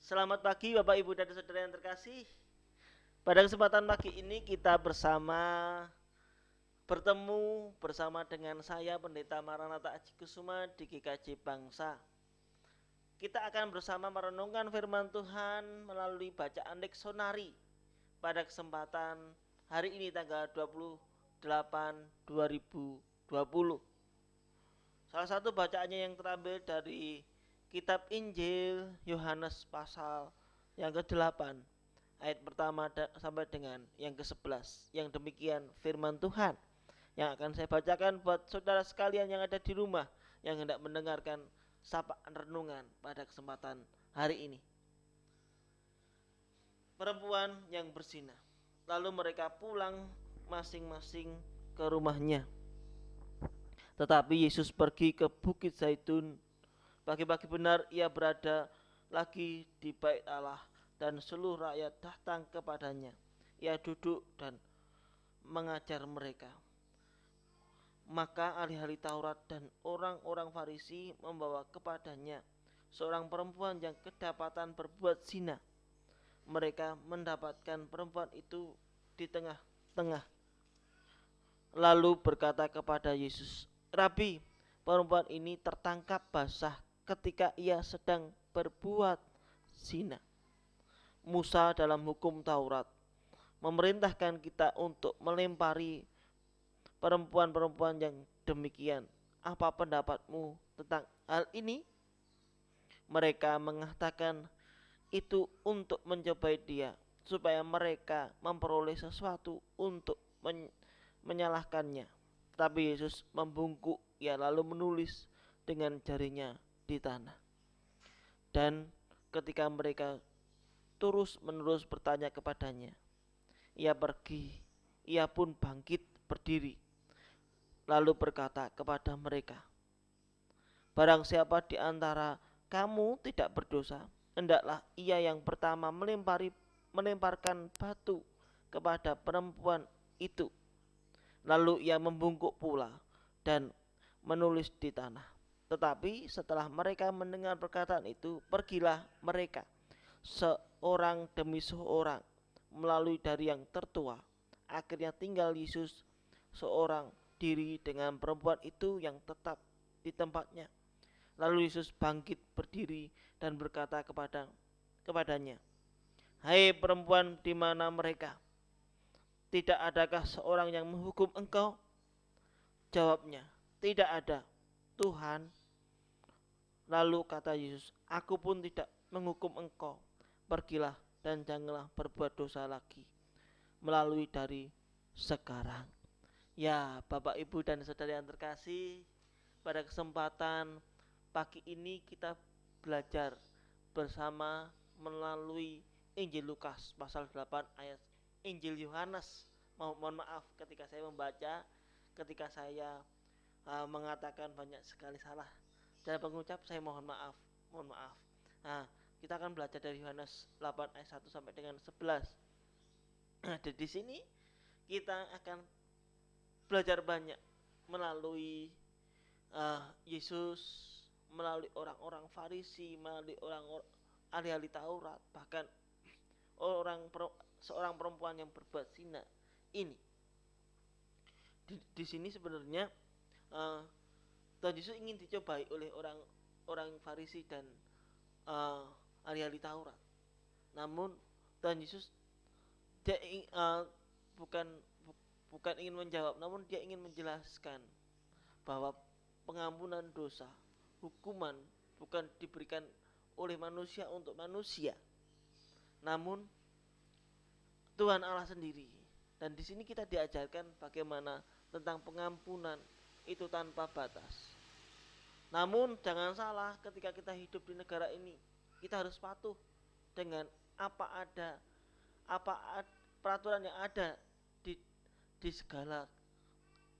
Selamat pagi Bapak Ibu dan Saudara yang terkasih. Pada kesempatan pagi ini kita bertemu bersama dengan saya Pendeta Maranatha Aji Kusuma di GKJ Bangsa. Kita akan bersama merenungkan firman Tuhan melalui bacaan leksonari pada kesempatan hari ini tanggal 28 2020. Salah satu bacaannya yang terambil dari Kitab Injil Yohanes pasal yang ke-8 ayat pertama sampai dengan yang ke-11. Yang demikian firman Tuhan yang akan saya bacakan buat saudara sekalian yang ada di rumah yang hendak mendengarkan sapaan renungan pada kesempatan hari ini. Perempuan yang berzinah. Lalu mereka pulang masing-masing ke rumahnya. Tetapi Yesus pergi ke Bukit Zaitun. Pagi-pagi benar ia berada lagi di bait Allah dan seluruh rakyat datang kepadanya. Ia duduk dan mengajar mereka. Maka ahli-ahli Taurat dan orang-orang Farisi membawa kepadanya seorang perempuan yang kedapatan berbuat zina. Mereka mendapatkan perempuan itu di tengah-tengah. Lalu berkata kepada Yesus, Rabi, perempuan ini tertangkap basah ketika ia sedang berbuat zina. Musa dalam hukum Taurat memerintahkan kita untuk melempari perempuan-perempuan yang demikian. Apa pendapatmu tentang hal ini? Mereka mengatakan itu untuk mencobai dia, supaya mereka memperoleh sesuatu untuk menyalahkannya. Tapi Yesus membungkuk, ia lalu menulis dengan jarinya di tanah. Dan ketika mereka terus-menerus bertanya kepadanya, ia pergi, ia pun bangkit berdiri, lalu berkata kepada mereka, barang siapa di antara kamu tidak berdosa, hendaklah ia yang pertama melemparkan batu kepada perempuan itu. Lalu ia membungkuk pula dan menulis di tanah. Tetapi setelah mereka mendengar perkataan itu, pergilah mereka seorang demi seorang melalui dari yang tertua. Akhirnya tinggal Yesus seorang diri dengan perempuan itu yang tetap di tempatnya. Lalu Yesus bangkit berdiri dan berkata kepadanya, Hai perempuan, di mana mereka? Tidak adakah seorang yang menghukum engkau? Jawabnya, tidak ada, Tuhan. Lalu kata Yesus, aku pun tidak menghukum engkau. Pergilah dan janganlah berbuat dosa lagi melalui dari sekarang. Ya, Bapak, Ibu, dan saudara yang terkasih, pada kesempatan pagi ini kita belajar bersama melalui Injil Lukas pasal 8 ayat Injil Yohanes. Mohon maaf ketika saya membaca, ketika saya mengatakan banyak sekali salah dalam pengucap, saya mohon maaf. Nah, kita akan belajar dari Yohanes 8 ayat 1 sampai dengan 11. Nah, di sini kita akan belajar banyak melalui Yesus, melalui orang-orang Farisi, melalui orang-orang ahli-ahli Taurat, bahkan seorang perempuan yang berbuat zina ini. Di sini sebenarnya Tuhan Yesus ingin dicobai oleh orang Farisi dan ahli-ahli Taurat. Namun Tuhan Yesus dia bukan ingin menjawab, namun dia ingin menjelaskan bahwa pengampunan dosa, hukuman bukan diberikan oleh manusia untuk manusia, namun Tuhan Allah sendiri. Dan di sini kita diajarkan bagaimana tentang pengampunan itu tanpa batas. Namun jangan salah, ketika kita hidup di negara ini, kita harus patuh dengan peraturan yang ada di segala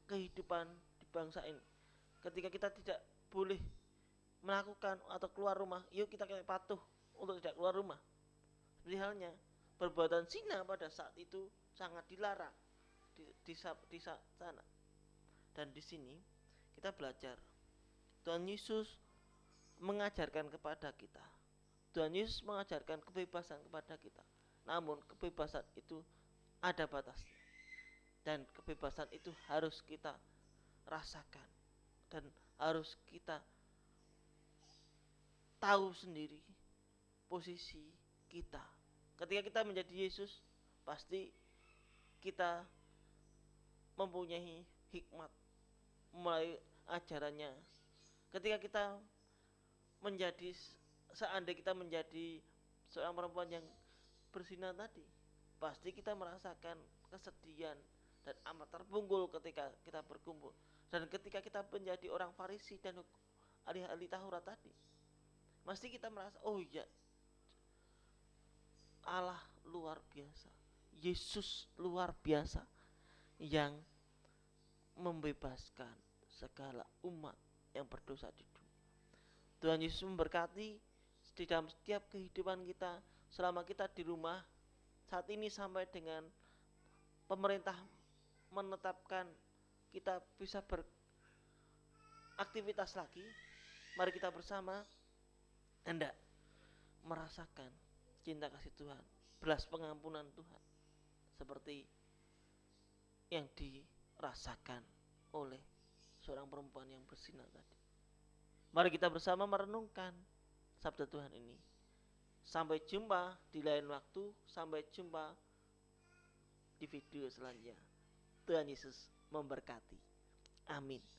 kehidupan di bangsa ini. Ketika kita tidak boleh melakukan atau keluar rumah, yuk kita patuh untuk tidak keluar rumah. Seperti halnya perbuatan zina pada saat itu sangat dilarang di sana. Dan di sini kita belajar Tuhan Yesus mengajarkan kepada kita. Tuhan Yesus mengajarkan kebebasan kepada kita. Namun kebebasan itu ada batasnya. Dan kebebasan itu harus kita rasakan. Dan harus kita tahu sendiri posisi kita. Ketika kita menjadi Yesus, pasti kita mempunyai hikmat melalui ajarannya. Ketika kita menjadi, seandainya kita menjadi seorang perempuan yang berzina tadi, pasti kita merasakan kesedihan dan amat terpukul ketika kita berkumpul. Dan ketika kita menjadi orang Farisi dan ahli-ahli Taurat tadi, pasti kita merasa, oh iya, Allah luar biasa, Yesus luar biasa yang membebaskan segala umat yang berdosa di dunia. Tuhan Yesus memberkati di dalam setiap kehidupan kita selama kita di rumah saat ini sampai dengan pemerintah menetapkan kita bisa beraktivitas lagi. Mari kita bersama hendak merasakan cinta kasih Tuhan, belas pengampunan Tuhan seperti yang dirasakan oleh seorang perempuan yang berzina tadi. Mari kita bersama merenungkan sabda Tuhan ini. Sampai jumpa di lain waktu, sampai jumpa di video selanjutnya. Tuhan Yesus memberkati. Amin.